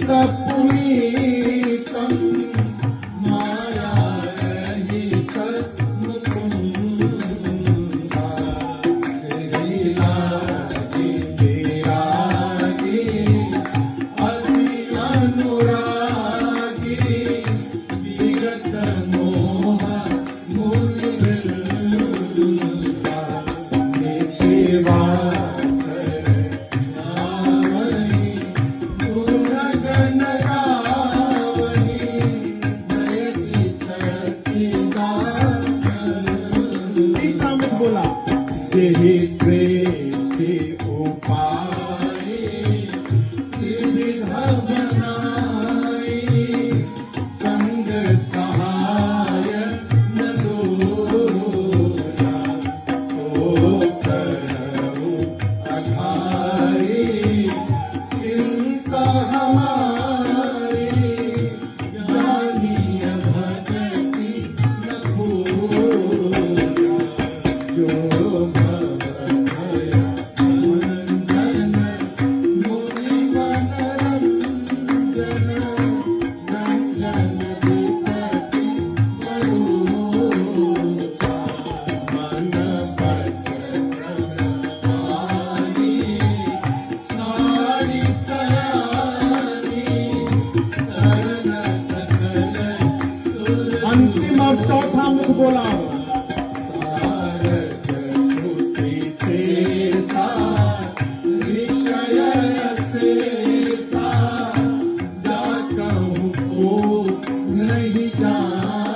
पुनीतं मायारहितं मुकुन्दा श्रीलागी विरागी अति अनुरागी विगत मोह मुनिवृंदा सेवा यही श्रेष्ठ उपाय त्रिविध बनाई संग सहाय न दोषा सो करहु अघाई चिंता हमारी जानिय भगति न भूला जो अंतिम और चौथा मुख बोला नहीं जान